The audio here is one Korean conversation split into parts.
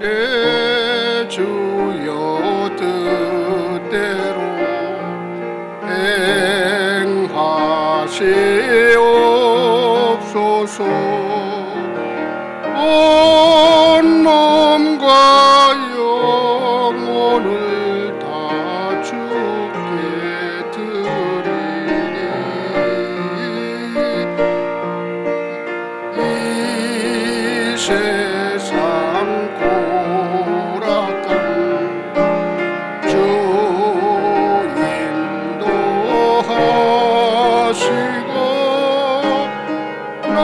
내 주여 뜻대로 행하시옵소서. 온 몸과 영혼을 다 주께 드리니 이 세상 고락한 주 인도하시고 날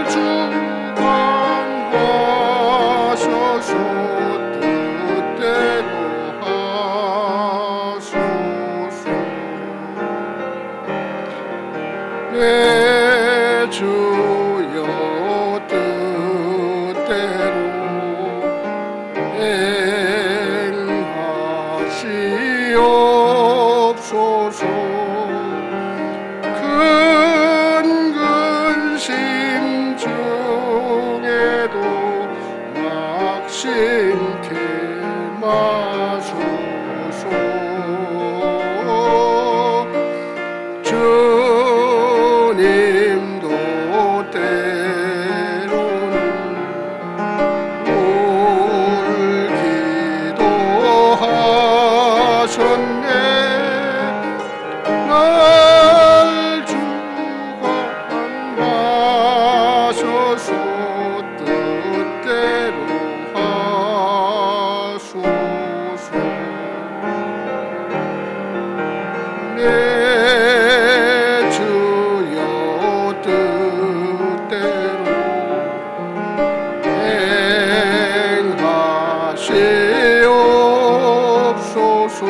주관하셔서 뜻대로 하소서. 내 주여 뜻대로 행하시옵소서. 큰 근심 중에도 낙심케 마소서. 주님도 때로는 울기도 하셨네. 날 주관하셔서 뜻대로 하소서. 내 주여 뜻대로 행하시옵소서.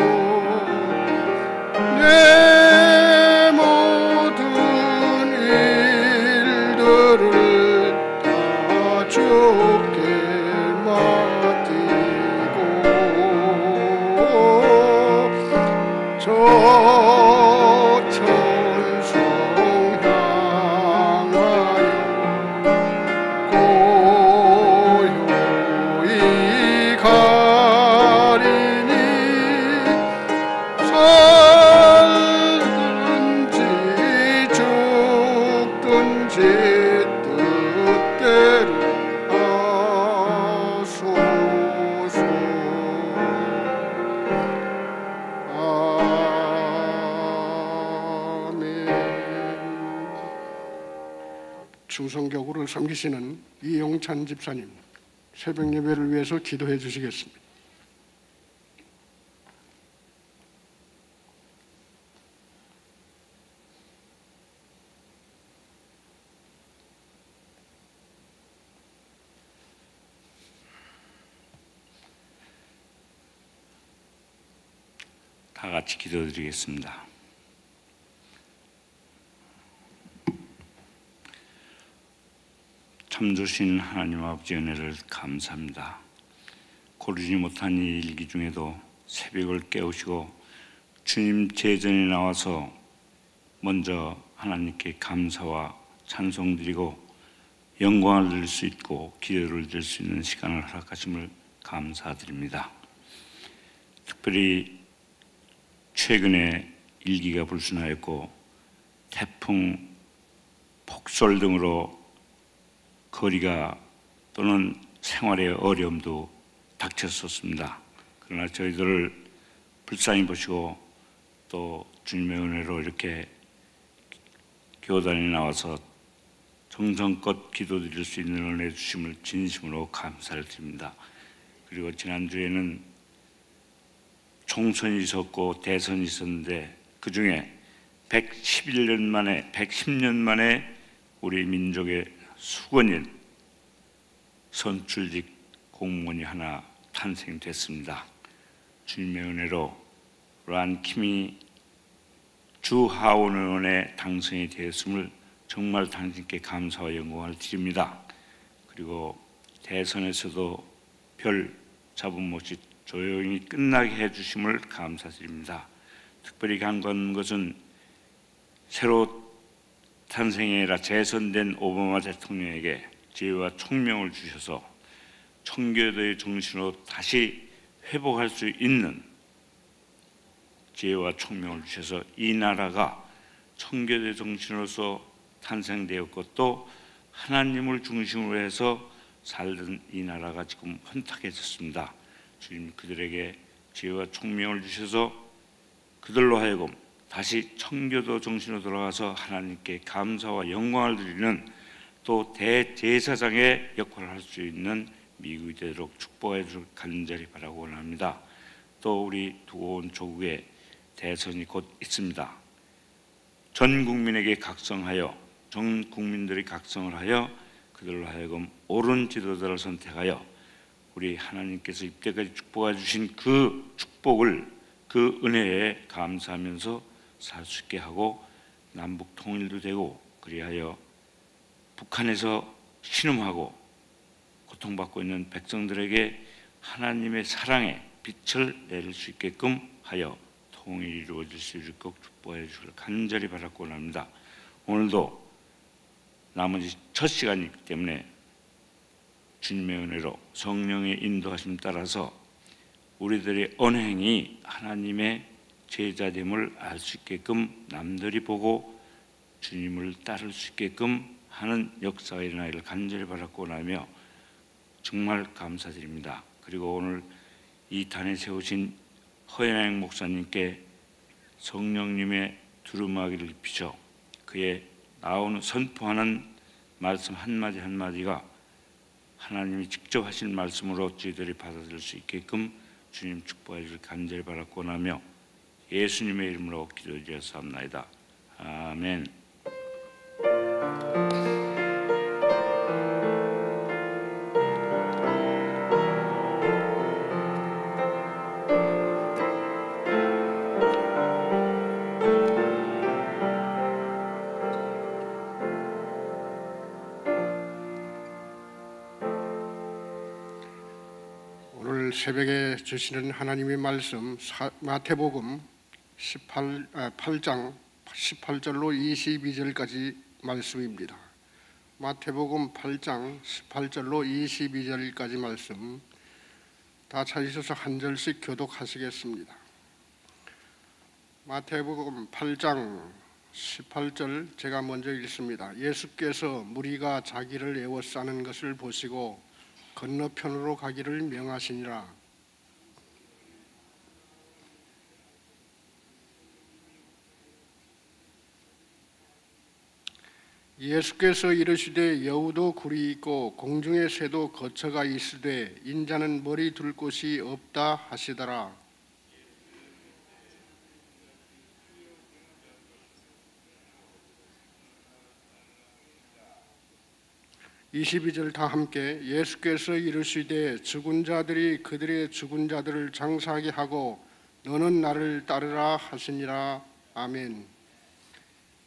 내 모든 일들을 다 주께 맡기고 저 천성 향하여 고요히 가리니 살든지 죽든지 뜻대로 하소서. 아멘. 충성교구를 섬기시는 이용찬 집사님, 새벽 예배를 위해서 기도해 주시겠습니다. 다 같이 기도드리겠습니다. 참 주신 하나님 아버지 은혜를 감사합니다. 고르지 못한 이 일기 중에도 새벽을 깨우시고 주님 제전에 나와서 먼저 하나님께 감사와 찬송드리고 영광을 드릴 수 있고 기도를 드릴 수 있는 시간을 허락하심을 감사드립니다. 특별히 최근에 일기가 불순하였고 태풍, 폭설 등으로 거리가 또는 생활의 어려움도 닥쳤었습니다. 그러나 저희들을 불쌍히 보시고 또 주님의 은혜로 이렇게 교단에 나와서 정성껏 기도드릴 수 있는 은혜 주심을 진심으로 감사를 드립니다. 그리고 지난주에는 총선이 있었고 대선이 있었는데 그 중에 110년 만에 우리 민족의 수건인 선출직 공무원이 하나 탄생됐습니다. 주님의 은혜로 란킴이 주 하원 의원에 당선이 되었음을 정말 당신께 감사와 영광을 드립니다. 그리고 대선에서도 별 잡음 없이 조용히 끝나게 해주심을 감사드립니다. 특별히 간과한 것은 새로 탄생이 아니라 재선된 오바마 대통령에게 지혜와 총명을 주셔서 청교도의 정신으로 다시 회복할 수 있는 지혜와 총명을 주셔서 이 나라가 청교도의 정신으로서 탄생되었고 또 하나님을 중심으로 해서 살던 이 나라가 지금 혼탁해졌습니다. 주님 그들에게 지혜와 총명을 주셔서 그들로 하여금 다시 청교도 정신으로 돌아가서 하나님께 감사와 영광을 드리는 또 대제사장의 역할을 할 수 있는 미국이 되도록 축복해 줄 간절히 바라고 원합니다. 또 우리 두고온 조국에 대선이 곧 있습니다. 전 국민에게 각성하여 전 국민들이 각성을 하여 그들로 하여금 옳은 지도자를 선택하여 우리 하나님께서 이때까지 축복해 주신 그 축복을 그 은혜에 감사하면서 살 수 있게 하고 남북 통일도 되고 그리하여 북한에서 신음하고 고통받고 있는 백성들에게 하나님의 사랑의 빛을 내릴 수 있게끔 하여 통일이 이루어질 수 있도록 축복해 주시길 간절히 바라고 합니다. 오늘도 나머지 첫 시간이기 때문에 주님의 은혜로 성령의 인도하심 따라서 우리들의 언행이 하나님의 제자됨을 알 수 있게끔 남들이 보고 주님을 따를 수 있게끔 하는 역사가 일어나기를 간절히 바라고 하며 정말 감사드립니다. 그리고 오늘 이 단에 세우신 허연행 목사님께 성령님의 두루마기를 입히셔 그의 나오는 선포하는 말씀 한마디 한마디가 하나님이 직접 하신 말씀으로 저희들이 받아들일 수 있게끔 주님 축복해 주실 간절히 바라고 하며 예수님의 이름으로 기도드렸사옵나이다. 아멘. 오늘 새벽에 주시는 하나님의 말씀 마태복음 8장 18절로 22절까지 말씀입니다. 마태복음 8장 18절로 22절까지 말씀 다 찾으셔서 한 절씩 교독하시겠습니다. 마태복음 8장 18절 제가 먼저 읽습니다. 예수께서 무리가 자기를 에워싸는 것을 보시고 건너편으로 가기를 명하시니라. 예수께서 이르시되 여우도 굴이 있고 공중의 새도 거처가 있으되 인자는 머리 둘 곳이 없다 하시더라. 22절 다 함께 예수께서 이르시되 죽은 자들이 그들의 죽은 자들을 장사하게 하고 너는 나를 따르라 하시니라. 아멘.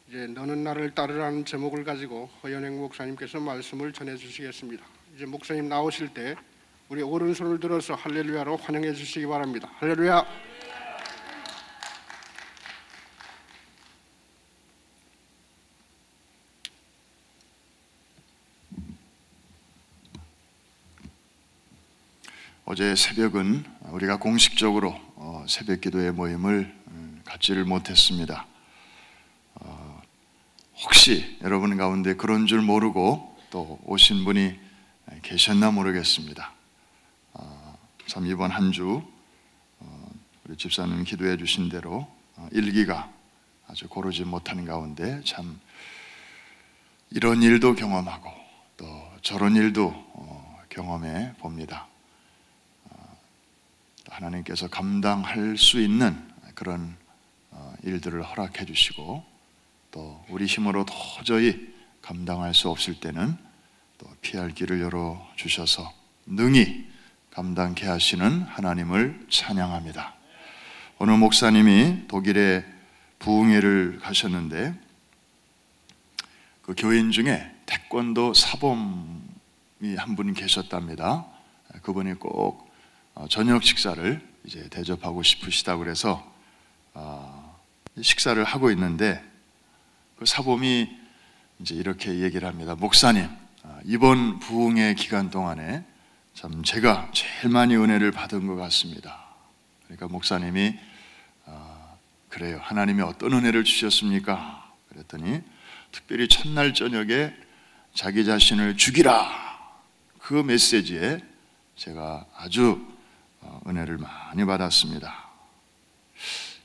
이제 너는 나를 따르라는 제목을 가지고 허연행 목사님께서 말씀을 전해 주시겠습니다. 이제 목사님 나오실 때 우리 오른손을 들어서 할렐루야로 환영해 주시기 바랍니다. 할렐루야. 어제 새벽은 우리가 공식적으로 새벽 기도의 모임을 갖지를 못했습니다. 혹시 여러분 가운데 그런 줄 모르고 또 오신 분이 계셨나 모르겠습니다. 참 이번 한 주 우리 집사님 기도해 주신 대로 일기가 아주 고르지 못하는 가운데 참 이런 일도 경험하고 또 저런 일도 경험해 봅니다. 하나님께서 감당할 수 있는 그런 일들을 허락해 주시고 또 우리 힘으로 도저히 감당할 수 없을 때는 또 피할 길을 열어 주셔서 능히 감당케 하시는 하나님을 찬양합니다. 오늘 목사님이 독일에 부흥회를 가셨는데 그 교인 중에 태권도 사범이 한 분 계셨답니다. 그분이 꼭 저녁 식사를 이제 대접하고 싶으시다고 그래서 식사를 하고 있는데 그 사범이 이제 이렇게 얘기를 합니다. 목사님, 이번 부흥회 기간 동안에 참 제가 제일 많이 은혜를 받은 것 같습니다. 그러니까 목사님이 그래요. 하나님이 어떤 은혜를 주셨습니까? 그랬더니 특별히 첫날 저녁에 자기 자신을 죽이라, 그 메시지에 제가 아주 은혜를 많이 받았습니다.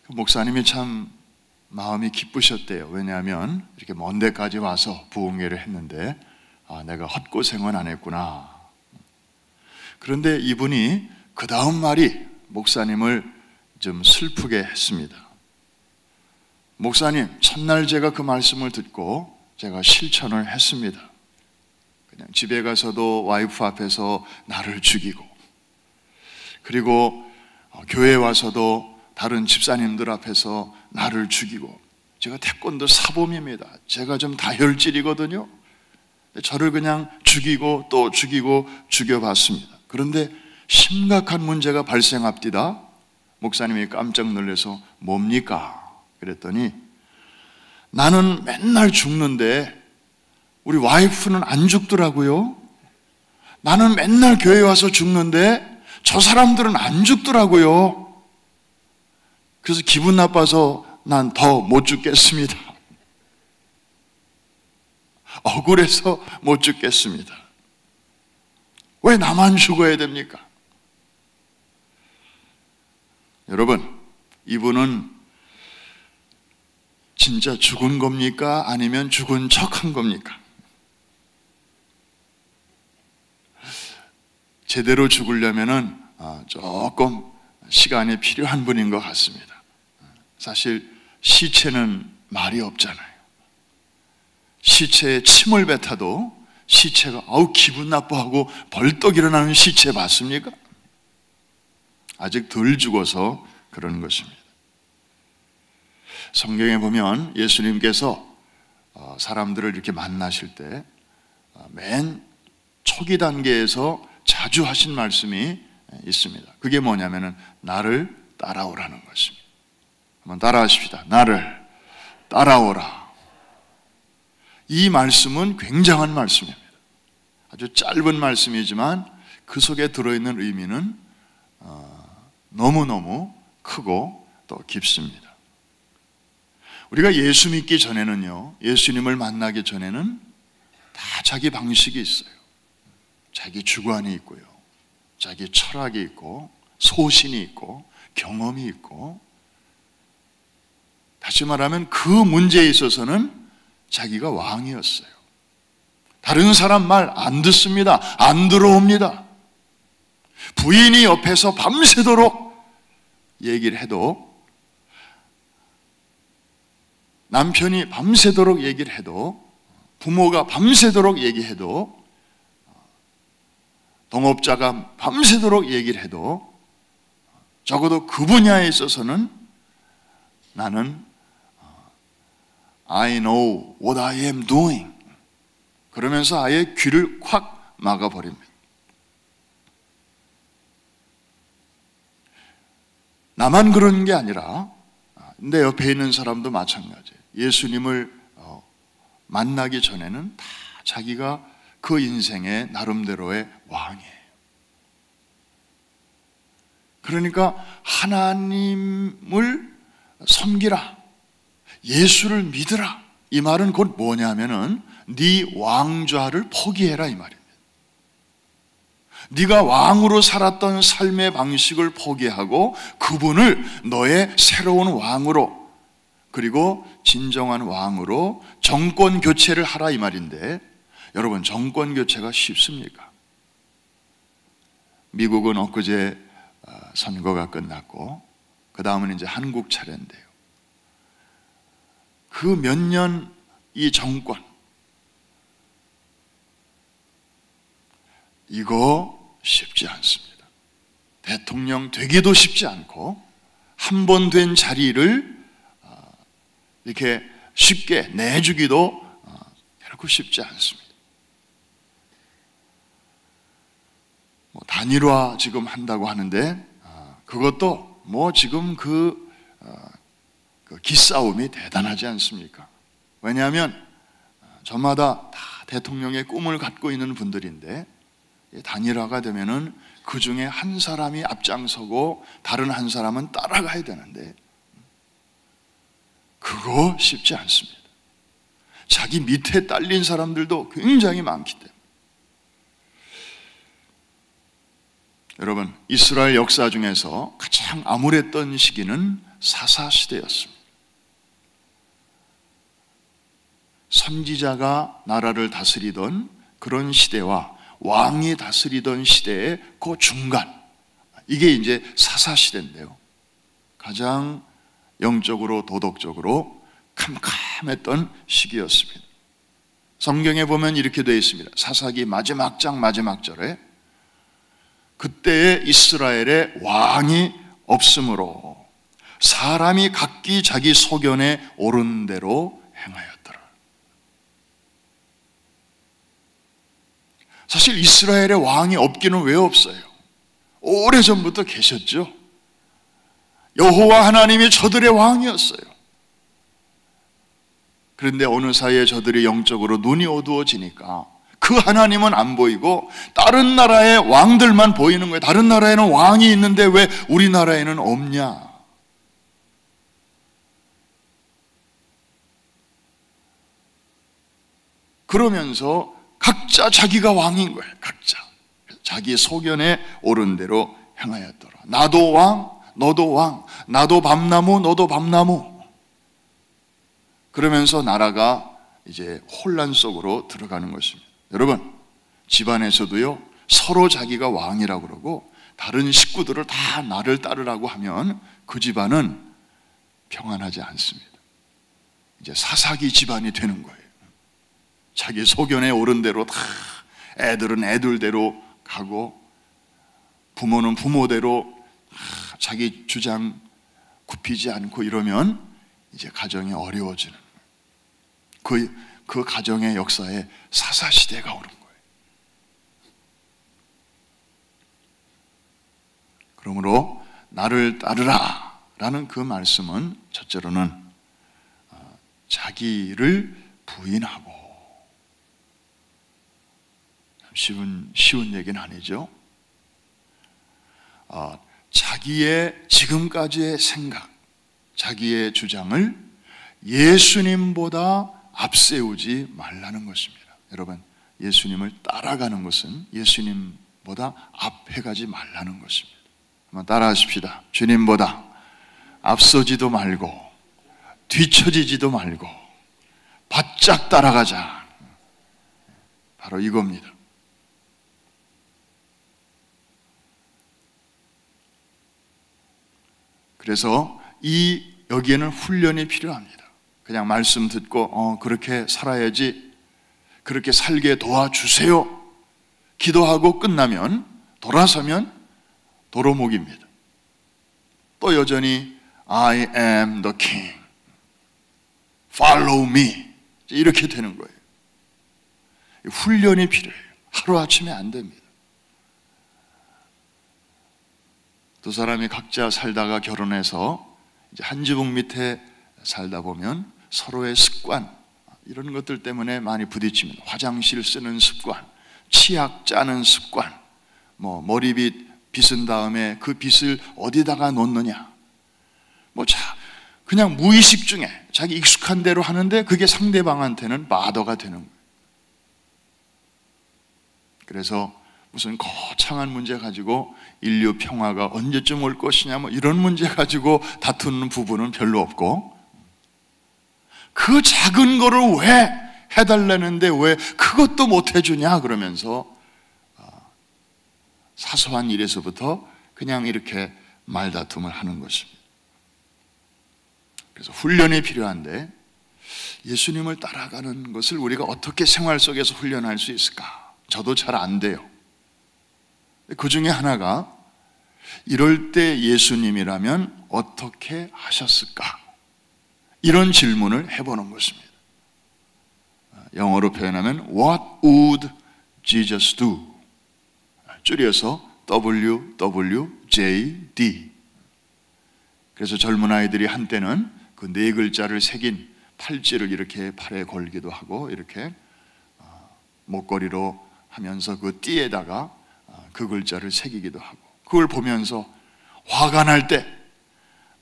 그 목사님이 참 마음이 기쁘셨대요. 왜냐하면 이렇게 먼 데까지 와서 부흥회를 했는데 내가 헛고생은 안 했구나. 그런데 이분이 그 다음 말이 목사님을 좀 슬프게 했습니다. 목사님, 첫날 제가 그 말씀을 듣고 제가 실천을 했습니다. 그냥 집에 가서도 와이프 앞에서 나를 죽이고, 그리고 교회에 와서도 다른 집사님들 앞에서 나를 죽이고, 제가 태권도 사범입니다. 제가 좀 다혈질이거든요. 저를 그냥 죽이고 또 죽이고 죽여봤습니다. 그런데 심각한 문제가 발생합디다. 목사님이 깜짝 놀라서 뭡니까? 그랬더니 나는 맨날 죽는데 우리 와이프는 안 죽더라고요. 나는 맨날 교회 와서 죽는데 저 사람들은 안 죽더라고요. 그래서 기분 나빠서 난 더 못 죽겠습니다. 억울해서 못 죽겠습니다. 왜 나만 죽어야 됩니까? 여러분, 이분은 진짜 죽은 겁니까? 아니면 죽은 척한 겁니까? 제대로 죽으려면은 조금 시간이 필요한 분인 것 같습니다. 사실 시체는 말이 없잖아요. 시체에 침을 뱉어도 시체가 기분 나빠하고 벌떡 일어나는 시체 맞습니까? 아직 덜 죽어서 그런 것입니다. 성경에 보면 예수님께서 사람들을 이렇게 만나실 때 맨 초기 단계에서 자주 하신 말씀이 있습니다. 그게 뭐냐면은 나를 따라오라는 것입니다. 한번 따라하십시다. 나를 따라오라. 이 말씀은 굉장한 말씀입니다. 아주 짧은 말씀이지만 그 속에 들어있는 의미는 너무너무 크고 또 깊습니다. 우리가 예수 믿기 전에는요, 예수님을 만나기 전에는 다 자기 방식이 있어요. 자기 주관이 있고요, 자기 철학이 있고, 소신이 있고, 경험이 있고, 다시 말하면 그 문제에 있어서는 자기가 왕이었어요. 다른 사람 말 안 듣습니다. 안 들어옵니다. 부인이 옆에서 밤새도록 얘기를 해도, 남편이 밤새도록 얘기를 해도, 부모가 밤새도록 얘기해도, 동업자가 밤새도록 얘기를 해도 적어도 그 분야에 있어서는 나는 I know what I am doing 그러면서 아예 귀를 콱 막아버립니다. 나만 그런 게 아니라 내 옆에 있는 사람도 마찬가지예요. 예수님을 만나기 전에는 다 자기가 그 인생의 나름대로의 왕이에요. 그러니까 하나님을 섬기라, 예수를 믿으라, 이 말은 곧 뭐냐면은 네 왕좌를 포기해라 이 말입니다. 네가 왕으로 살았던 삶의 방식을 포기하고 그분을 너의 새로운 왕으로, 그리고 진정한 왕으로 정권 교체를 하라 이 말인데, 여러분, 정권 교체가 쉽습니까? 미국은 엊그제 선거가 끝났고 그 다음은 이제 한국 차례인데요. 그 몇 년 이 정권, 이거 쉽지 않습니다. 대통령 되기도 쉽지 않고 한 번 된 자리를 이렇게 쉽게 내주기도 결코 쉽지 않습니다. 단일화 지금 한다고 하는데 그것도 지금 그 기싸움이 대단하지 않습니까? 왜냐하면 저마다 다 대통령의 꿈을 갖고 있는 분들인데 단일화가 되면은 그 중에 한 사람이 앞장서고 다른 한 사람은 따라가야 되는데 그거 쉽지 않습니다. 자기 밑에 딸린 사람들도 굉장히 많기 때문에. 여러분, 이스라엘 역사 중에서 가장 암울했던 시기는 사사시대였습니다. 선지자가 나라를 다스리던 그런 시대와 왕이 다스리던 시대의 그 중간, 이게 이제 사사시대인데요. 가장 영적으로 도덕적으로 캄캄했던 시기였습니다. 성경에 보면 이렇게 되어 있습니다. 사사기 마지막 장 마지막 절에 그때의 이스라엘의 왕이 없으므로 사람이 각기 자기 소견에 옳은 대로 행하였더라. 사실 이스라엘의 왕이 없기는 왜 없어요? 오래전부터 계셨죠. 여호와 하나님이 저들의 왕이었어요. 그런데 어느 사이에 저들이 영적으로 눈이 어두워지니까 그 하나님은 안 보이고 다른 나라의 왕들만 보이는 거예요. 다른 나라에는 왕이 있는데 왜 우리나라에는 없냐? 그러면서 각자 자기가 왕인 거예요. 각자 자기 소견에 옳은 대로 행하였더라. 나도 왕, 너도 왕, 나도 밤나무, 너도 밤나무. 그러면서 나라가 이제 혼란 속으로 들어가는 것입니다. 여러분, 집안에서도요, 서로 자기가 왕이라고 그러고 다른 식구들을 다 나를 따르라고 하면 그 집안은 평안하지 않습니다. 이제 사사기 집안이 되는 거예요. 자기 소견에 옳은 대로 다, 애들은 애들대로 가고 부모는 부모대로 자기 주장 굽히지 않고 이러면 이제 가정이 어려워지는 거예요. 그 가정의 역사에 사사시대가 오는 거예요. 그러므로 나를 따르라 라는 그 말씀은 첫째로는 자기를 부인하고, 쉬운 얘기는 아니죠. 자기의 지금까지의 생각, 자기의 주장을 예수님보다 앞세우지 말라는 것입니다. 여러분, 예수님을 따라가는 것은 예수님보다 앞에 가지 말라는 것입니다. 한번 따라하십시다. 주님보다 앞서지도 말고 뒤처지지도 말고 바짝 따라가자. 바로 이겁니다. 그래서 여기에는 훈련이 필요합니다. 그냥 말씀 듣고 그렇게 살아야지, 그렇게 살게 도와주세요 기도하고 끝나면, 돌아서면 도로목입니다. 또 여전히 I am the king, follow me, 이렇게 되는 거예요. 훈련이 필요해요. 하루아침에 안 됩니다. 두 사람이 각자 살다가 결혼해서 이제 한 지붕 밑에 살다 보면 서로의 습관, 이런 것들 때문에 많이 부딪힙니다. 화장실 쓰는 습관, 치약 짜는 습관, 머리빗 빗은 다음에 그 빗을 어디다가 놓느냐, 그냥 무의식 중에 자기 익숙한 대로 하는데 그게 상대방한테는 마더가 되는 거예요. 그래서 무슨 거창한 문제 가지고 인류 평화가 언제쯤 올 것이냐, 이런 문제 가지고 다투는 부부는 별로 없고, 그 작은 거를 왜 해달라는데 왜 그것도 못 해주냐 그러면서 사소한 일에서부터 그냥 이렇게 말다툼을 하는 것입니다. 그래서 훈련이 필요한데, 예수님을 따라가는 것을 우리가 어떻게 생활 속에서 훈련할 수 있을까? 저도 잘 안 돼요. 그 중에 하나가, 이럴 때 예수님이라면 어떻게 하셨을까? 이런 질문을 해보는 것입니다. 영어로 표현하면 What would Jesus do? 줄여서 WWJD. 그래서 젊은 아이들이 한때는 그 네 글자를 새긴 팔찌를 이렇게 팔에 걸기도 하고, 이렇게 목걸이로 하면서 그 띠에다가 그 글자를 새기기도 하고, 그걸 보면서 화가 날 때,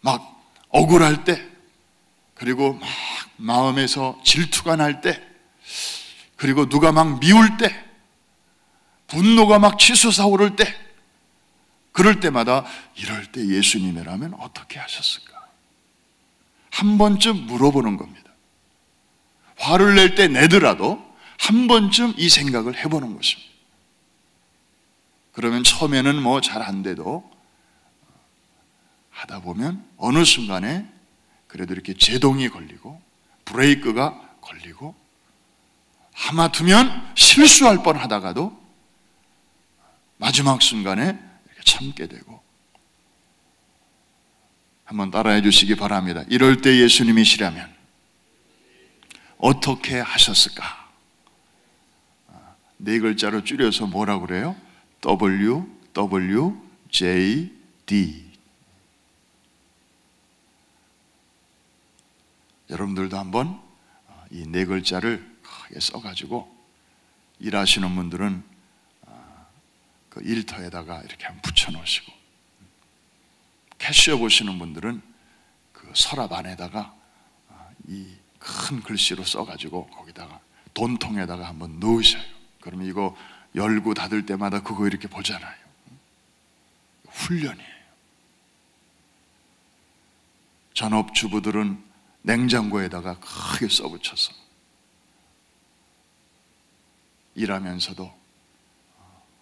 막 억울할 때, 그리고 막 마음에서 질투가 날 때, 그리고 누가 막 미울 때, 분노가 막 치솟아오를 때, 그럴 때마다 이럴 때 예수님이라면 어떻게 하셨을까? 한 번쯤 물어보는 겁니다. 화를 낼 때 내더라도 한 번쯤 이 생각을 해보는 것입니다. 그러면 처음에는 뭐 잘 안 돼도 하다 보면 어느 순간에 그래도 이렇게 제동이 걸리고 브레이크가 걸리고, 하마터면 실수할 뻔 하다가도 마지막 순간에 이렇게 참게 되고. 한번 따라해 주시기 바랍니다. 이럴 때 예수님이시라면 어떻게 하셨을까? 네 글자로 줄여서 뭐라고 그래요? WWJD. 여러분들도 한번 이 네 글자를 크게 써가지고, 일하시는 분들은 그 일터에다가 이렇게 한번 붙여놓으시고, 캐시어 보시는 분들은 그 서랍 안에다가 이 큰 글씨로 써가지고 거기다가 돈통에다가 한번 넣으셔요. 그러면 이거 열고 닫을 때마다 그거 이렇게 보잖아요. 훈련이에요. 전업주부들은 냉장고에다가 크게 써붙여서 일하면서도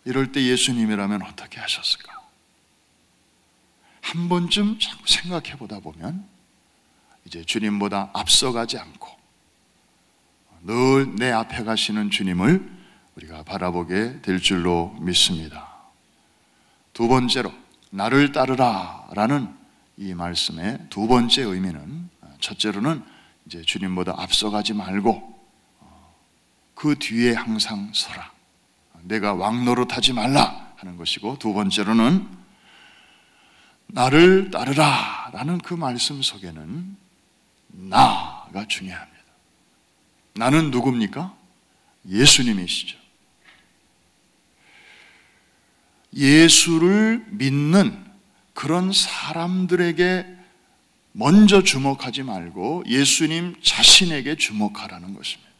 이럴 때 예수님이라면 어떻게 하셨을까? 한 번쯤 자꾸 생각해 보다 보면 이제 주님보다 앞서가지 않고 늘 내 앞에 가시는 주님을 우리가 바라보게 될 줄로 믿습니다. 두 번째로, 나를 따르라 라는 이 말씀의 두 번째 의미는, 첫째로는 이제 주님보다 앞서가지 말고 그 뒤에 항상 서라, 내가 왕노릇하지 말라 하는 것이고, 두 번째로는 나를 따르라 라는 그 말씀 속에는 나가 중요합니다. 나는 누굽니까? 예수님이시죠. 예수를 믿는 그런 사람들에게 먼저 주목하지 말고 예수님 자신에게 주목하라는 것입니다.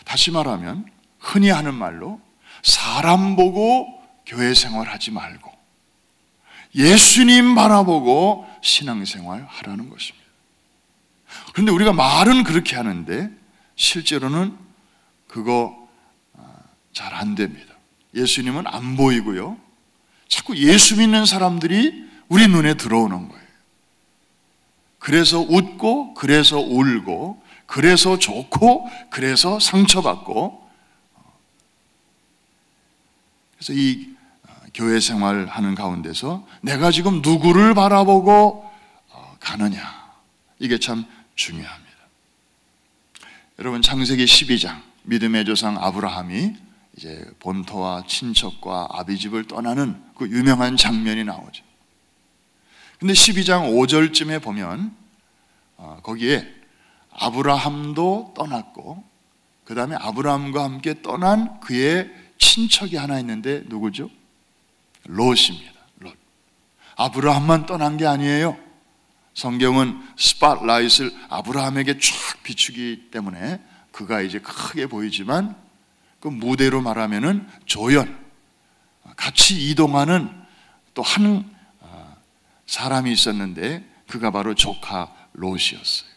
다시 말하면 흔히 하는 말로 사람 보고 교회 생활하지 말고 예수님 바라보고 신앙생활 하라는 것입니다. 그런데 우리가 말은 그렇게 하는데 실제로는 그거 잘 안 됩니다. 예수님은 안 보이고요, 자꾸 예수 믿는 사람들이 우리 눈에 들어오는 거예요. 그래서 웃고, 그래서 울고, 그래서 좋고, 그래서 상처받고. 그래서 이 교회 생활하는 가운데서 내가 지금 누구를 바라보고 가느냐, 이게 참 중요합니다. 여러분, 창세기 12장, 믿음의 조상 아브라함이 이제 본토와 친척과 아비집을 떠나는 그 유명한 장면이 나오죠. 근데 12장 5절쯤에 보면 거기에 아브라함도 떠났고, 그 다음에 아브라함과 함께 떠난 그의 친척이 하나 있는데 누구죠? 롯입니다. 롯. 아브라함만 떠난 게 아니에요. 성경은 스팟라이트를 아브라함에게 쫙 비추기 때문에 그가 이제 크게 보이지만, 그 무대로 말하면은 조연, 같이 이동하는 또 한 사람이 있었는데 그가 바로 조카 롯이었어요.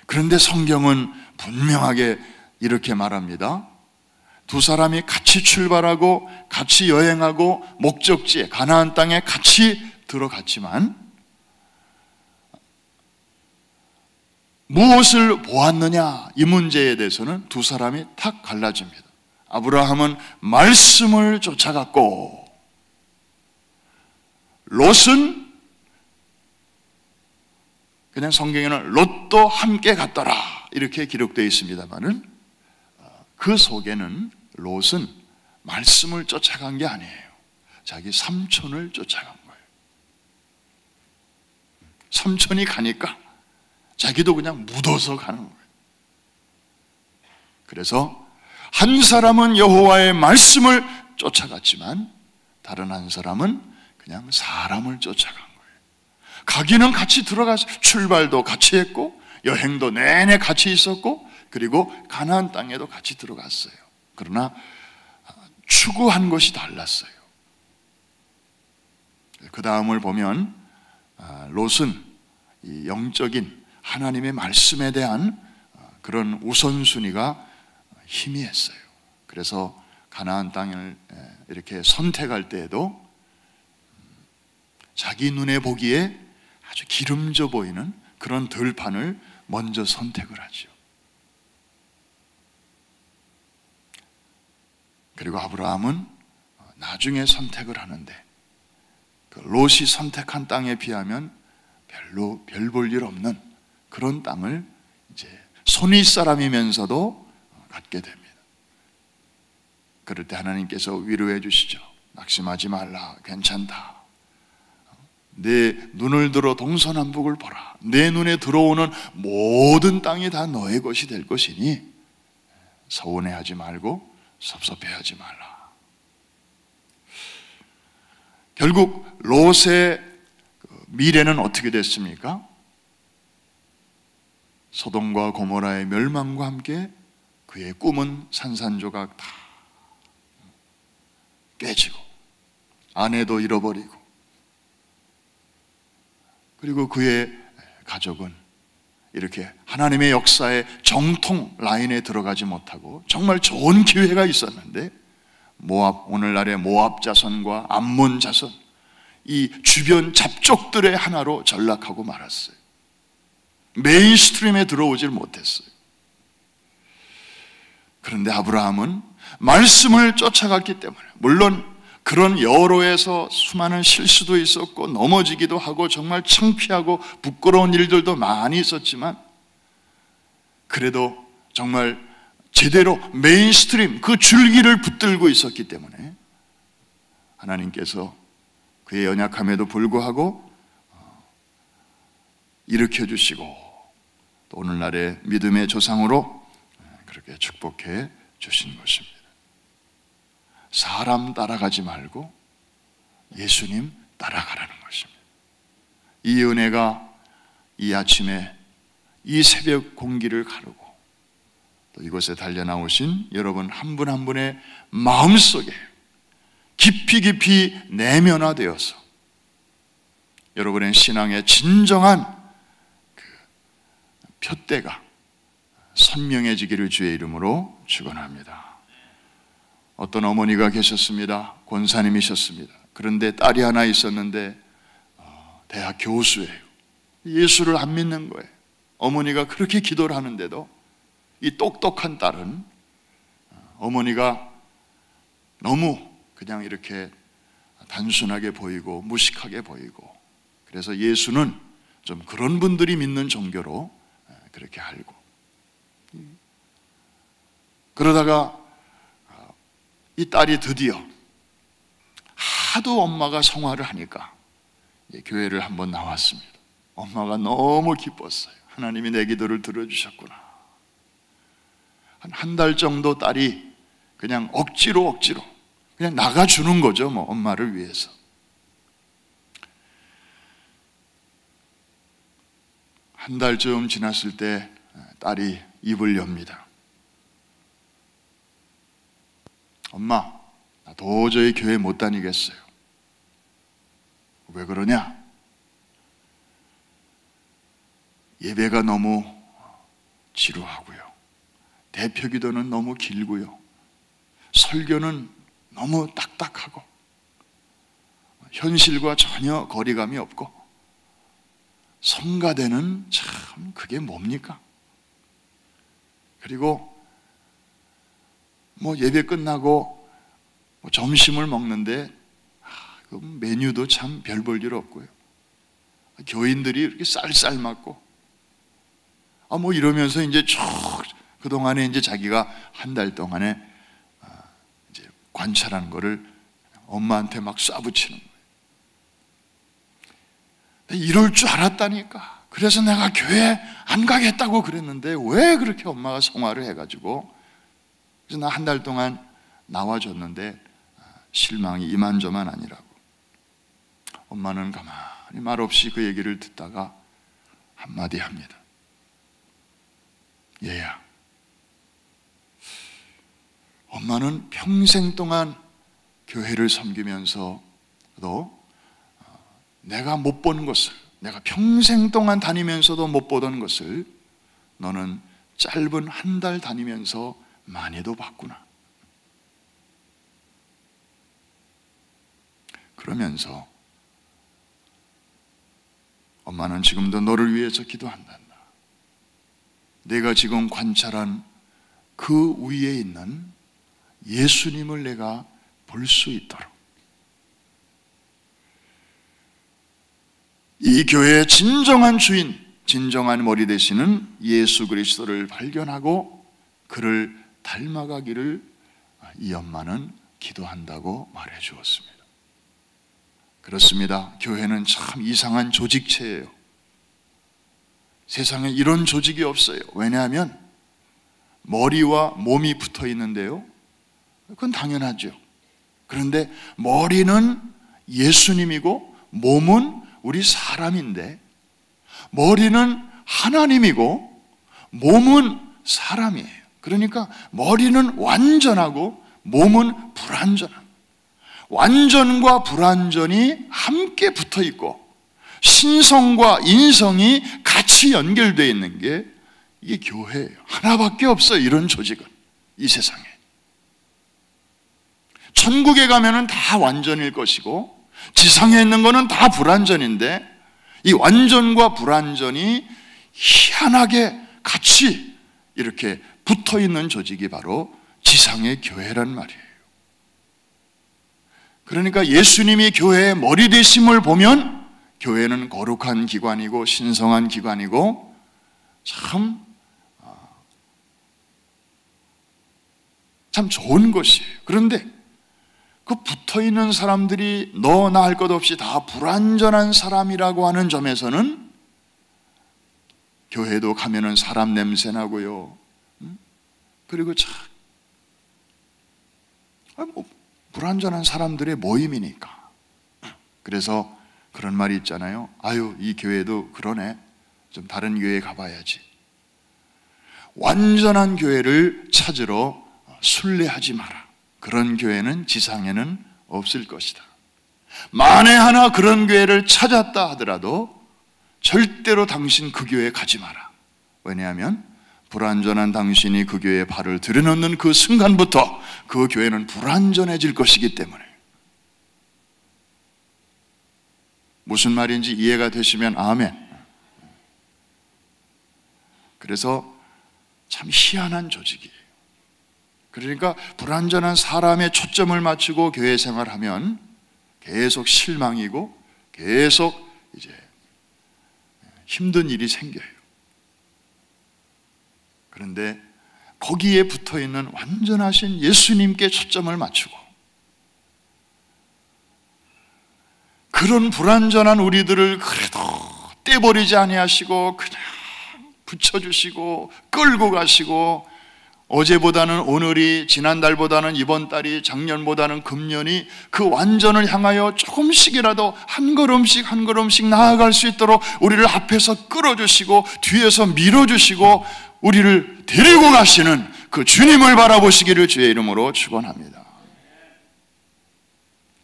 그런데 성경은 분명하게 이렇게 말합니다. 두 사람이 같이 출발하고 같이 여행하고 목적지에 가나안 땅에 같이 들어갔지만 무엇을 보았느냐, 이 문제에 대해서는 두 사람이 탁 갈라집니다. 아브라함은 말씀을 쫓아갔고 롯은 그냥 성경에는 롯도 함께 갔더라 이렇게 기록되어 있습니다만은 그 속에는 롯은 말씀을 쫓아간 게 아니에요. 자기 삼촌을 쫓아간 거예요. 삼촌이 가니까 자기도 그냥 묻어서 가는 거예요. 그래서 한 사람은 여호와의 말씀을 쫓아갔지만 다른 한 사람은 그냥 사람을 쫓아간 거예요. 가기는 같이 들어가서 출발도 같이 했고 여행도 내내 같이 있었고 그리고 가나안 땅에도 같이 들어갔어요. 그러나 추구한 것이 달랐어요. 그 다음을 보면 롯은 이 영적인 하나님의 말씀에 대한 그런 우선순위가 희미했어요. 그래서 가나안 땅을 이렇게 선택할 때에도 자기 눈에 보기에 아주 기름져 보이는 그런 들판을 먼저 선택을 하죠. 그리고 아브라함은 나중에 선택을 하는데 그 롯이 선택한 땅에 비하면 별로 별 볼 일 없는 그런 땅을 이제 손윗 사람이면서도 갖게 됩니다. 그럴 때 하나님께서 위로해 주시죠. 낙심하지 말라. 괜찮다. 내 눈을 들어 동서남북을 보라. 내 눈에 들어오는 모든 땅이 다 너의 것이 될 것이니 서운해하지 말고 섭섭해하지 말라. 결국 롯의 미래는 어떻게 됐습니까? 소돔과 고모라의 멸망과 함께 그의 꿈은 산산조각 다 깨지고 아내도 잃어버리고 그리고 그의 가족은 이렇게 하나님의 역사의 정통 라인에 들어가지 못하고 정말 좋은 기회가 있었는데 모압, 오늘날의 모압 자손과 암몬 자손 이 주변 잡족들의 하나로 전락하고 말았어요. 메인스트림에 들어오질 못했어요. 그런데 아브라함은 말씀을 쫓아갔기 때문에 물론 그런 여로에서 수많은 실수도 있었고 넘어지기도 하고 정말 창피하고 부끄러운 일들도 많이 있었지만 그래도 정말 제대로 메인스트림 그 줄기를 붙들고 있었기 때문에 하나님께서 그의 연약함에도 불구하고 일으켜주시고 또 오늘날의 믿음의 조상으로 그렇게 축복해 주신 것입니다. 사람 따라가지 말고 예수님 따라가라는 것입니다. 이 은혜가 이 아침에 이 새벽 공기를 가르고 또 이곳에 달려나오신 여러분 한 분 한 분의 마음속에 깊이 깊이 내면화되어서 여러분의 신앙의 진정한 그 표대가 선명해지기를 주의 이름으로 축원합니다. 어떤 어머니가 계셨습니다. 권사님이셨습니다. 그런데 딸이 하나 있었는데 대학 교수예요. 예수를 안 믿는 거예요. 어머니가 그렇게 기도를 하는데도 이 똑똑한 딸은 어머니가 너무 그냥 이렇게 단순하게 보이고 무식하게 보이고 그래서 예수는 좀 그런 분들이 믿는 종교로 그렇게 알고 그러다가 이 딸이 드디어 하도 엄마가 성화를 하니까 교회를 한번 나왔습니다. 엄마가 너무 기뻤어요. 하나님이 내 기도를 들어주셨구나. 한 달 정도 딸이 그냥 억지로 그냥 나가주는 거죠. 뭐 엄마를 위해서. 한 달쯤 지났을 때 딸이 입을 엽니다. 엄마, 나 도저히 교회 못 다니겠어요. 왜 그러냐? 예배가 너무 지루하고요. 대표기도는 너무 길고요. 설교는 너무 딱딱하고 현실과 전혀 거리감이 없고 성가대는 참 그게 뭡니까? 그리고 뭐 예배 끝나고 뭐 점심을 먹는데 그 메뉴도 참 별 볼 일 없고요. 교인들이 이렇게 쌀쌀 맞고 뭐 이러면서 이제 쭉 그동안에 이제 자기가 한 달 동안에 이제 관찰한 거를 엄마한테 막 쏴붙이는 거예요. 이럴 줄 알았다니까. 그래서 내가 교회 안 가겠다고 그랬는데 왜 그렇게 엄마가 성화를 해가지고 그래서 나 한 달 동안 나와줬는데 실망이 이만저만 아니라고. 엄마는 가만히 말없이 그 얘기를 듣다가 한마디 합니다. 얘야, 엄마는 평생 동안 교회를 섬기면서도 내가 못 본 것을, 내가 평생 동안 다니면서도 못 보던 것을 너는 짧은 한 달 다니면서 많이도 봤구나. 그러면서 엄마는 지금도 너를 위해서 기도한단다. 내가 지금 관찰한 그 위에 있는 예수님을 내가 볼 수 있도록 이 교회의 진정한 주인, 진정한 머리 되시는 예수 그리스도를 발견하고 그를 닮아가기를 이 엄마는 기도한다고 말해 주었습니다. 그렇습니다. 교회는 참 이상한 조직체예요. 세상에 이런 조직이 없어요. 왜냐하면 머리와 몸이 붙어 있는데요, 그건 당연하죠. 그런데 머리는 예수님이고 몸은 우리 사람인데, 머리는 하나님이고 몸은 사람이에요. 그러니까 머리는 완전하고 몸은 불완전합니다. 완전과 불완전이 함께 붙어 있고 신성과 인성이 같이 연결되어 있는 게 이게 교회예요. 하나밖에 없어요. 이런 조직은 이 세상에. 천국에 가면은 다 완전일 것이고 지상에 있는 거는 다 불완전인데, 이 완전과 불완전이 희한하게 같이 이렇게 붙어 있는 조직이 바로 지상의 교회란 말이에요. 그러니까 예수님이 교회의 머리 되심을 보면 교회는 거룩한 기관이고 신성한 기관이고 참 좋은 것이에요. 그런데 그 붙어있는 사람들이 너나 할 것 없이 다 불완전한 사람이라고 하는 점에서는 교회도 가면은 사람 냄새 나고요. 그리고 참 불완전한 사람들의 모임이니까. 그래서 그런 말이 있잖아요. 아유, 이 교회도 그러네. 좀 다른 교회에 가봐야지. 완전한 교회를 찾으러 순례하지 마라. 그런 교회는 지상에는 없을 것이다. 만에 하나 그런 교회를 찾았다 하더라도 절대로 당신 그 교회에 가지 마라. 왜냐하면 불완전한 당신이 그 교회에 발을 들여놓는 그 순간부터 그 교회는 불완전해질 것이기 때문에. 무슨 말인지 이해가 되시면 아멘. 그래서 참 희한한 조직이에요. 그러니까 불완전한 사람의 초점을 맞추고 교회 생활하면 계속 실망이고 계속 이제 힘든 일이 생겨요. 그런데 거기에 붙어 있는 완전하신 예수님께 초점을 맞추고 그런 불완전한 우리들을 그래도 떼버리지 아니하시고 그냥 붙여주시고 끌고 가시고, 어제보다는 오늘이, 지난달보다는 이번 달이, 작년보다는 금년이 그 완전을 향하여 조금씩이라도 한 걸음씩 한 걸음씩 나아갈 수 있도록 우리를 앞에서 끌어주시고 뒤에서 밀어주시고 우리를 데리고 가시는 그 주님을 바라보시기를 주의 이름으로 축원합니다.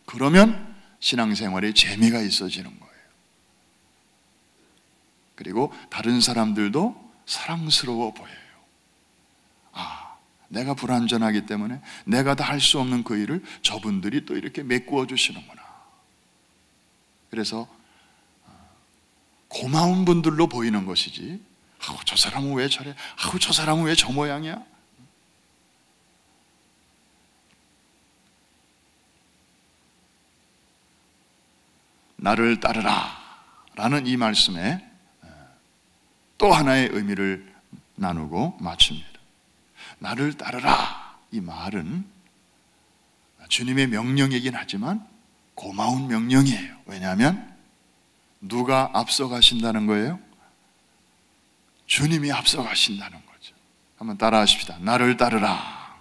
그러면 신앙생활에 재미가 있어지는 거예요. 그리고 다른 사람들도 사랑스러워 보여요. 아, 내가 불완전하기 때문에 내가 다 할 수 없는 그 일을 저분들이 또 이렇게 메꾸어 주시는구나. 그래서 고마운 분들로 보이는 것이지, 아우 저 사람은 왜 저래, 아우 저 사람은 왜 저 모양이야. 나를 따르라 라는 이 말씀에 또 하나의 의미를 나누고 마칩니다. 나를 따르라, 이 말은 주님의 명령이긴 하지만 고마운 명령이에요. 왜냐하면 누가 앞서가신다는 거예요? 주님이 앞서가신다는 거죠. 한번 따라 하십시다. 나를 따르라.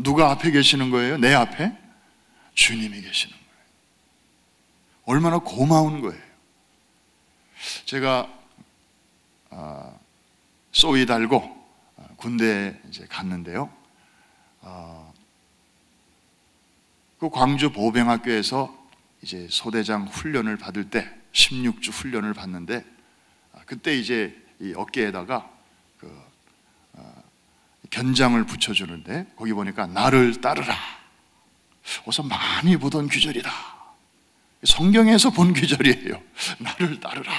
누가 앞에 계시는 거예요? 내 앞에? 주님이 계시는 거예요. 얼마나 고마운 거예요. 제가 쏘이 달고 군대에 이제 갔는데요. 그 광주 보병학교에서 이제 소대장 훈련을 받을 때 16주 훈련을 받는데, 그때 이제 이 어깨에다가 그 견장을 붙여주는데, 거기 보니까 나를 따르라. 어서 많이 보던 규절이다. 성경에서 본 규절이에요. 나를 따르라.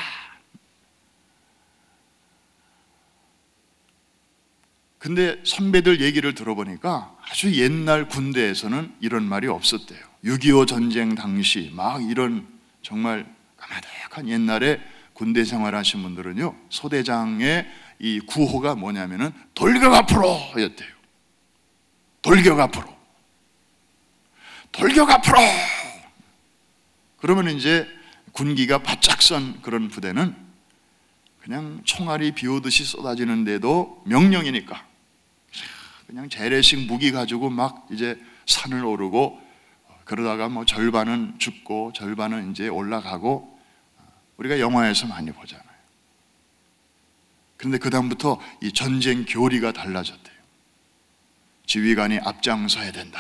근데 선배들 얘기를 들어보니까 아주 옛날 군대에서는 이런 말이 없었대요. 6.25 전쟁 당시 막 이런 정말 까마득한 옛날에 군대 생활하신 분들은요, 소대장의 이 구호가 뭐냐면은 돌격 앞으로 였대요. 돌격 앞으로. 돌격 앞으로. 그러면 이제 군기가 바짝 선 그런 부대는 그냥 총알이 비 오듯이 쏟아지는데도 명령이니까 그냥 재래식 무기 가지고 막 이제 산을 오르고, 그러다가 뭐 절반은 죽고 절반은 이제 올라가고, 우리가 영화에서 많이 보잖아요. 그런데 그 다음부터 이 전쟁 교리가 달라졌대요. 지휘관이 앞장서야 된다.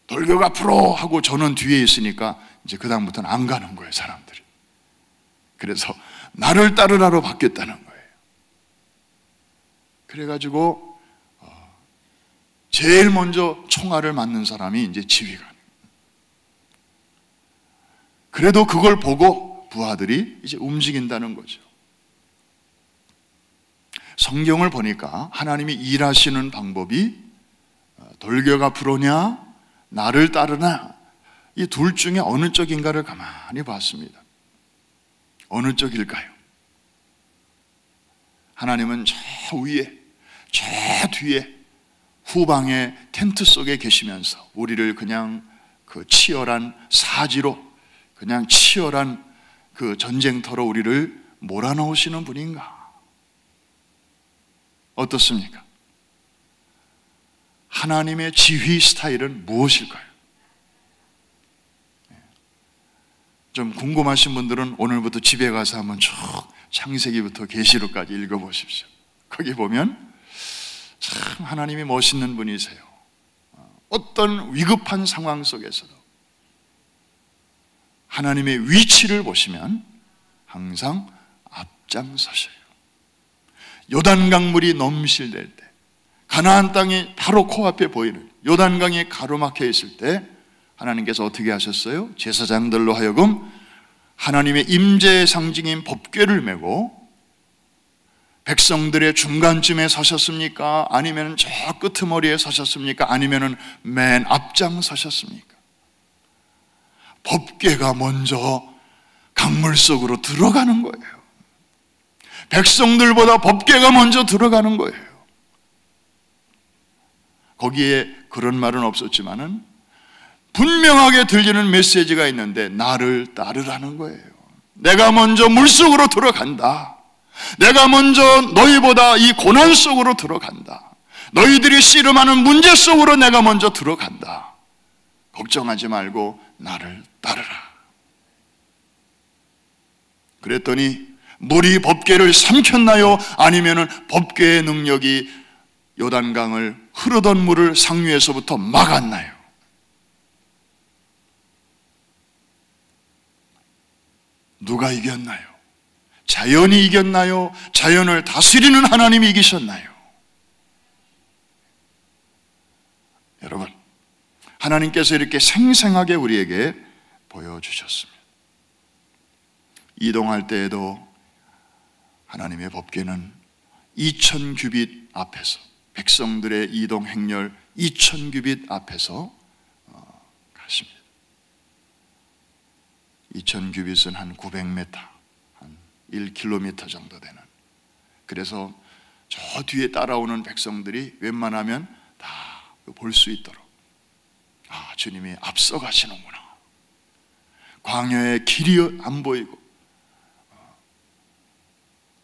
돌격 앞으로 하고 저는 뒤에 있으니까 이제 그 다음부터는 안 가는 거예요, 사람들이. 그래서 나를 따르라로 바뀌었다는 거예요. 그래가지고 제일 먼저 총알을 맞는 사람이 이제 지휘관. 그래도 그걸 보고 부하들이 이제 움직인다는 거죠. 성경을 보니까 하나님이 일하시는 방법이 돌격 앞으로냐 나를 따르나, 이 둘 중에 어느 쪽인가를 가만히 봤습니다. 어느 쪽일까요? 하나님은 저 위에, 저 뒤에 후방의 텐트 속에 계시면서 우리를 그냥 그 치열한 사지로, 그냥 치열한 그 전쟁터로 우리를 몰아넣으시는 분인가? 어떻습니까? 하나님의 지휘 스타일은 무엇일까요? 좀 궁금하신 분들은 오늘부터 집에 가서 한번 쭉 창세기부터 계시록까지 읽어보십시오. 거기 보면 참 하나님이 멋있는 분이세요. 어떤 위급한 상황 속에서도 하나님의 위치를 보시면 항상 앞장서셔요. 요단강물이 넘실댈 때, 가나안 땅이 바로 코앞에 보이는 요단강이 가로막혀 있을 때 하나님께서 어떻게 하셨어요? 제사장들로 하여금 하나님의 임재의 상징인 법궤를 메고 백성들의 중간쯤에 서셨습니까? 아니면 저 끄트머리에 서셨습니까? 아니면 맨 앞장 서셨습니까? 법궤가 먼저 강물 속으로 들어가는 거예요. 백성들보다 법궤가 먼저 들어가는 거예요. 거기에 그런 말은 없었지만은 분명하게 들리는 메시지가 있는데, 나를 따르라는 거예요. 내가 먼저 물속으로 들어간다. 내가 먼저 너희보다 이 고난 속으로 들어간다. 너희들이 씨름하는 문제 속으로 내가 먼저 들어간다. 걱정하지 말고 나를 따르라. 그랬더니 물이 법궤를 삼켰나요? 아니면은 법궤의 능력이 요단강을 흐르던 물을 상류에서부터 막았나요? 누가 이겼나요? 자연이 이겼나요? 자연을 다스리는 하나님이 이기셨나요? 여러분, 하나님께서 이렇게 생생하게 우리에게 보여주셨습니다. 이동할 때에도 하나님의 법궤는 2000규빗 앞에서, 백성들의 이동 행렬 2000규빗 앞에서 가십니다. 2000규빗은 한 900m, 한 1km 정도 되는. 그래서 저 뒤에 따라오는 백성들이 웬만하면 다 볼 수 있도록, 아, 주님이 앞서 가시는구나. 광야의 길이 안 보이고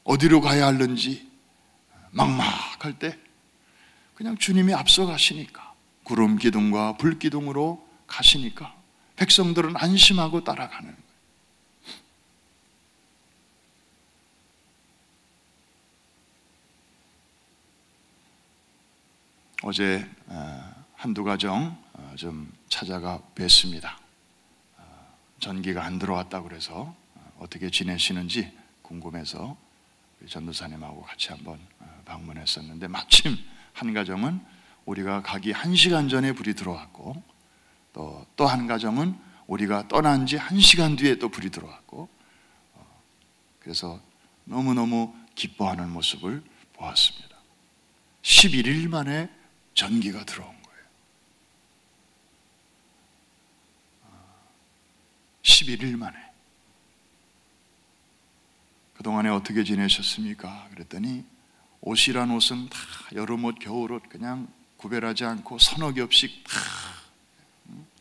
어디로 가야 하는지 막막할 때 그냥 주님이 앞서 가시니까, 구름 기둥과 불 기둥으로 가시니까 백성들은 안심하고 따라가는 거예요. 어제 한두 가정 좀 찾아가 뵀습니다. 전기가 안 들어왔다고 그래서 어떻게 지내시는지 궁금해서 우리 전도사님하고 같이 한번 방문했었는데, 마침 한 가정은 우리가 가기 1시간 전에 불이 들어왔고, 또 한 가정은 우리가 떠난 지 1시간 뒤에 또 불이 들어왔고, 그래서 너무너무 기뻐하는 모습을 보았습니다. 11일 만에 전기가 들어온 거예요. 11일 만에. 그동안에 어떻게 지내셨습니까? 그랬더니 옷이란 옷은 다 여름옷, 겨울옷 그냥 구별하지 않고 서너 겹씩 다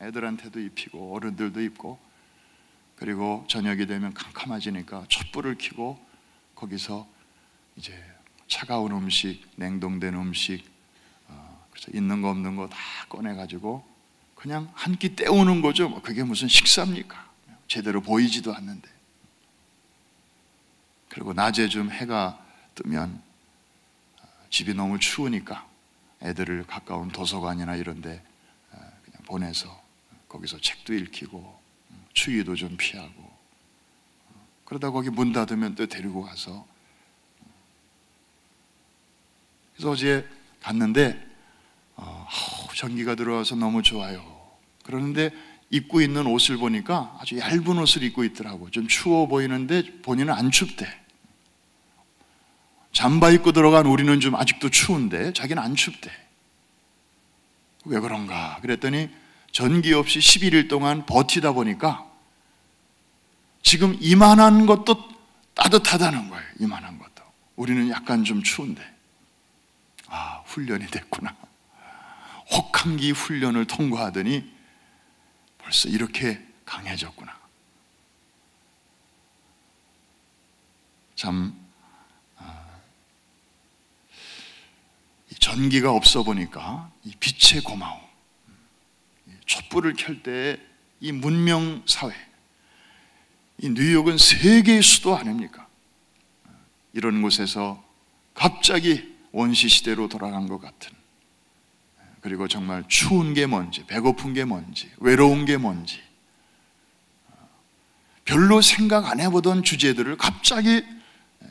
애들한테도 입히고 어른들도 입고, 그리고 저녁이 되면 캄캄해지니까 촛불을 켜고 거기서 이제 차가운 음식, 냉동된 음식, 그래서 있는 거 없는 거 다 꺼내가지고 그냥 한 끼 때우는 거죠. 그게 무슨 식사입니까? 제대로 보이지도 않는데. 그리고 낮에 좀 해가 뜨면 집이 너무 추우니까 애들을 가까운 도서관이나 이런 데 그냥 보내서 거기서 책도 읽히고 추위도 좀 피하고, 그러다 거기 문 닫으면 또 데리고 가서. 그래서 어제 갔는데 전기가 들어와서 너무 좋아요. 그러는데 입고 있는 옷을 보니까 아주 얇은 옷을 입고 있더라고. 좀 추워 보이는데 본인은 안 춥대. 잠바 입고 들어간 우리는 좀 아직도 추운데 자기는 안 춥대. 왜 그런가? 그랬더니 전기 없이 11일 동안 버티다 보니까 지금 이만한 것도 따뜻하다는 거예요. 이만한 것도. 우리는 약간 좀 추운데. 아, 훈련이 됐구나. 혹한기 훈련을 통과하더니 벌써 이렇게 강해졌구나. 참, 이 전기가 없어 보니까 이 빛의 고마움, 촛불을 켤 때 이 문명 사회, 이 뉴욕은 세계의 수도 아닙니까? 이런 곳에서 갑자기 원시 시대로 돌아간 것 같은, 그리고 정말 추운 게 뭔지, 배고픈 게 뭔지, 외로운 게 뭔지, 별로 생각 안 해보던 주제들을 갑자기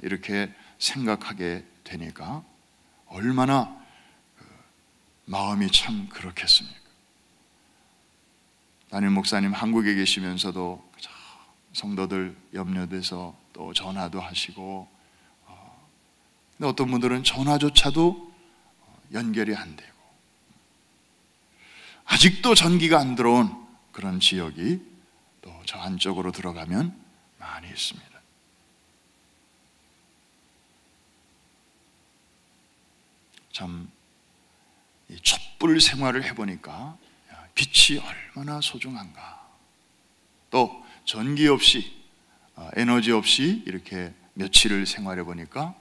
이렇게 생각하게 되니까 얼마나 마음이 참 그렇겠습니까? 담임 목사님 한국에 계시면서도 성도들 염려돼서 또 전화도 하시고, 근데 어떤 분들은 전화조차도 연결이 안 되고, 아직도 전기가 안 들어온 그런 지역이 또 저 안쪽으로 들어가면 많이 있습니다. 참, 이 촛불 생활을 해보니까 빛이 얼마나 소중한가. 또 전기 없이, 에너지 없이 이렇게 며칠을 생활해 보니까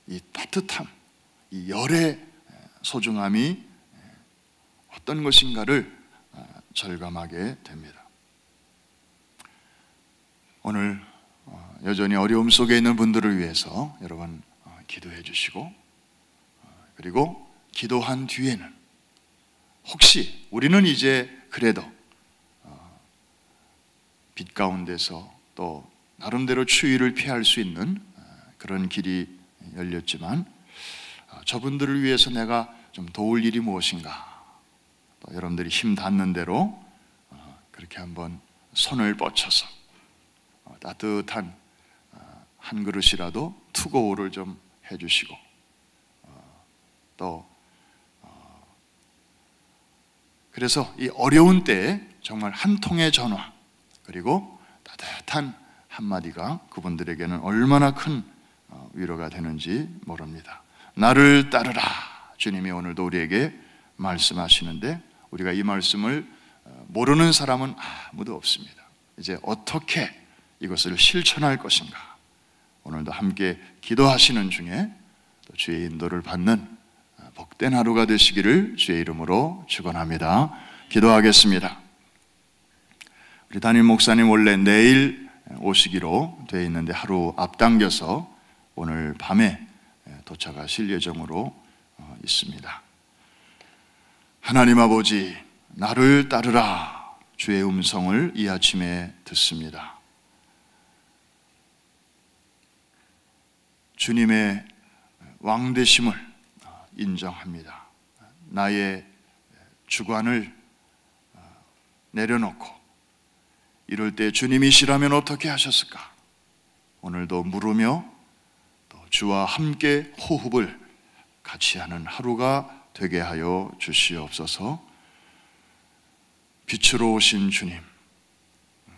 이 따뜻함, 이 열의 소중함이 어떤 것인가를 절감하게 됩니다. 오늘 여전히 어려움 속에 있는 분들을 위해서 여러분 기도해 주시고, 그리고 기도한 뒤에는 혹시 우리는 이제 그래도 빛 가운데서 또 나름대로 추위를 피할 수 있는 그런 길이 열렸지만, 저분들을 위해서 내가 좀 도울 일이 무엇인가, 또 여러분들이 힘 닿는 대로 그렇게 한번 손을 뻗쳐서 따뜻한 한 그릇이라도 투고우를 좀 해주시고, 또 그래서 이 어려운 때에 정말 한 통의 전화, 그리고 따뜻한 한마디가 그분들에게는 얼마나 큰 위로가 되는지 모릅니다. 나를 따르라, 주님이 오늘도 우리에게 말씀하시는데, 우리가 이 말씀을 모르는 사람은 아무도 없습니다. 이제 어떻게 이것을 실천할 것인가, 오늘도 함께 기도하시는 중에 또 주의 인도를 받는 복된 하루가 되시기를 주의 이름으로 축원합니다. 기도하겠습니다. 우리 담임 목사님 원래 내일 오시기로 되어 있는데 하루 앞당겨서 오늘 밤에 도착하실 예정으로 있습니다. 하나님 아버지, 나를 따르라 주의 음성을 이 아침에 듣습니다. 주님의 왕되심을 인정합니다. 나의 주관을 내려놓고 이럴 때 주님이시라면 어떻게 하셨을까? 오늘도 물으며 또 주와 함께 호흡을 같이 하는 하루가 되게 하여 주시옵소서. 빛으로 오신 주님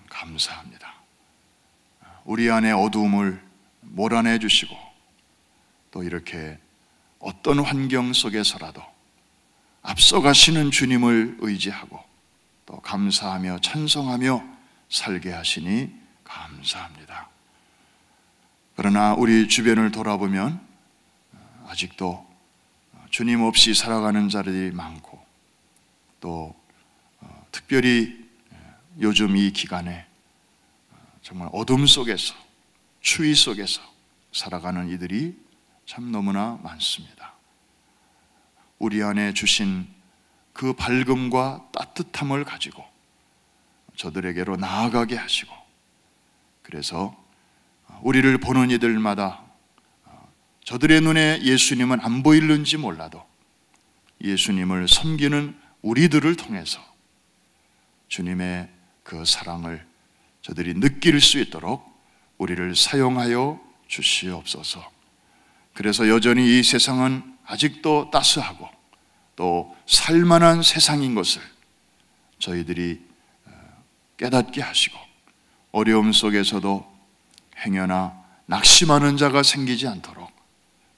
감사합니다. 우리 안에 어두움을 몰아내 주시고 또 이렇게 어떤 환경 속에서라도 앞서가시는 주님을 의지하고 또 감사하며 찬송하며 살게 하시니 감사합니다. 그러나 우리 주변을 돌아보면 아직도 주님 없이 살아가는 자들이 많고 또 특별히 요즘 이 기간에 정말 어둠 속에서 추위 속에서 살아가는 이들이 참 너무나 많습니다. 우리 안에 주신 그 밝음과 따뜻함을 가지고 저들에게로 나아가게 하시고 그래서 우리를 보는 이들마다 저들의 눈에 예수님은 안 보이는지 몰라도 예수님을 섬기는 우리들을 통해서 주님의 그 사랑을 저들이 느낄 수 있도록 우리를 사용하여 주시옵소서. 그래서 여전히 이 세상은 아직도 따스하고 또 살만한 세상인 것을 저희들이 깨닫게 하시고 어려움 속에서도 행여나 낙심하는 자가 생기지 않도록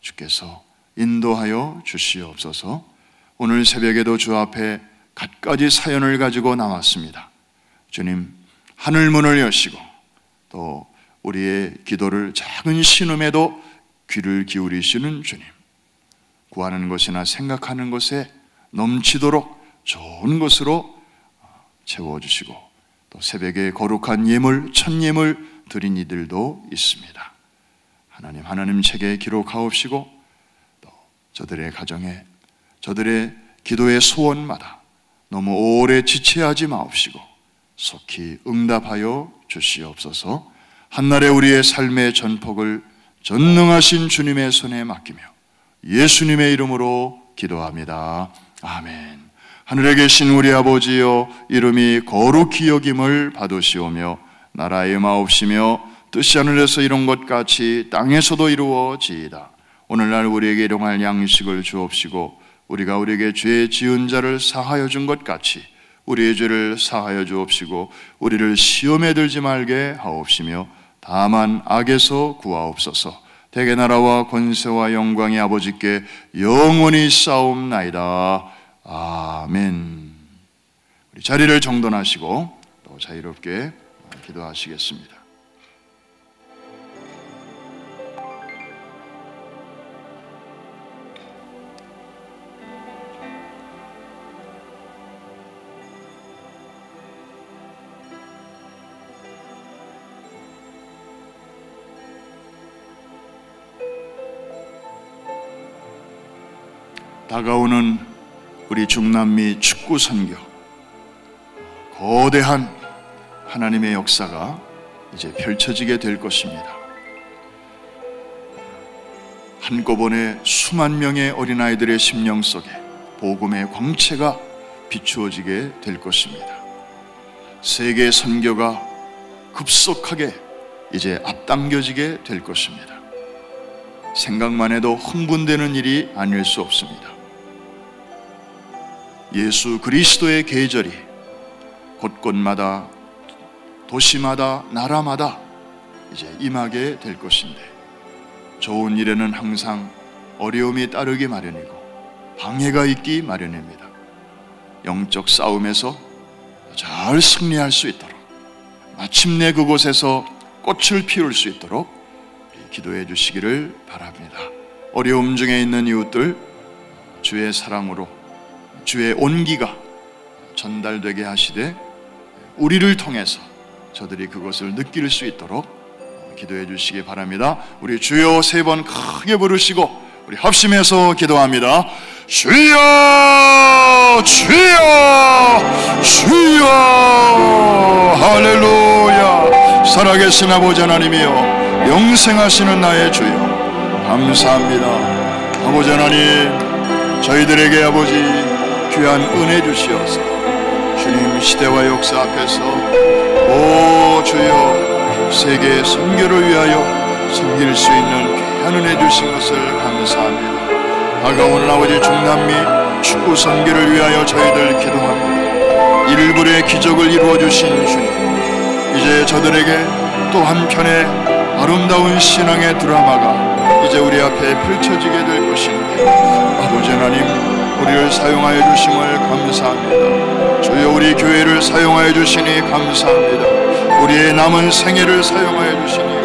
주께서 인도하여 주시옵소서. 오늘 새벽에도 주 앞에 갖가지 사연을 가지고 나왔습니다. 주님, 하늘문을 여시고 또 우리의 기도를 작은 신음에도 귀를 기울이시는 주님, 구하는 것이나 생각하는 것에 넘치도록 좋은 것으로 채워주시고 또 새벽에 거룩한 예물, 첫 예물 드린 이들도 있습니다. 하나님 책에 기록하옵시고 또 저들의 가정에 저들의 기도의 소원마다 너무 오래 지체하지 마옵시고 속히 응답하여 주시옵소서. 한날에 우리의 삶의 전폭을 전능하신 주님의 손에 맡기며 예수님의 이름으로 기도합니다. 아멘. 하늘에 계신 우리 아버지여, 이름이 거룩히 여김을 받으시오며 나라의 마옵시며 뜻이 하늘에서 이룬 것 같이 땅에서도 이루어지이다. 오늘날 우리에게 일용할 양식을 주옵시고 우리가 우리에게 죄 지은 자를 사하여 준 것 같이 우리의 죄를 사하여 주옵시고 우리를 시험에 들지 말게 하옵시며 다만 악에서 구하옵소서. 대개 나라와 권세와 영광이 아버지께 영원히 싸움나이다. 아멘. 우리 자리를 정돈하시고 또 자유롭게 기도하시겠습니다. 다가오는 우리 중남미 축구 선교, 거대한 하나님의 역사가 이제 펼쳐지게 될 것입니다. 한꺼번에 수만 명의 어린아이들의 심령 속에 복음의 광채가 비추어지게 될 것입니다. 세계 선교가 급속하게 이제 앞당겨지게 될 것입니다. 생각만 해도 흥분되는 일이 아닐 수 없습니다. 예수 그리스도의 계절이 곳곳마다 도시마다 나라마다 이제 임하게 될 것인데 좋은 일에는 항상 어려움이 따르기 마련이고 방해가 있기 마련입니다. 영적 싸움에서 잘 승리할 수 있도록 마침내 그곳에서 꽃을 피울 수 있도록 기도해 주시기를 바랍니다. 어려움 중에 있는 이웃들 주의 사랑으로 주의 온기가 전달되게 하시되 우리를 통해서 저들이 그것을 느낄 수 있도록 기도해 주시기 바랍니다. 우리 주여 3번 크게 부르시고 우리 합심해서 기도합니다. 주여 주여 주여 할렐루야. 살아계신 아버지 하나님이여 영생하시는 나의 주여 감사합니다. 아버지 하나님 저희들에게 아버지 귀한 은혜 주시어서 주님 시대와 역사 앞에서 오 주여 세계 선교를 위하여 섬길 수 있는 귀한 은혜 주신 것을 감사합니다. 다가오는 아버지 중남미 축구 선교를 위하여 저희들 기도합니다. 1불의 기적을 이루어 주신 주님, 이제 저들에게 또 한편의 아름다운 신앙의 드라마가 이제 우리 앞에 펼쳐지게 될 것인데 아버지 하나님 우리를 사용하여 주심을 감사합니다. 주여 우리 교회를 사용하여 주시니 감사합니다. 우리의 남은 생애를 사용하여 주시니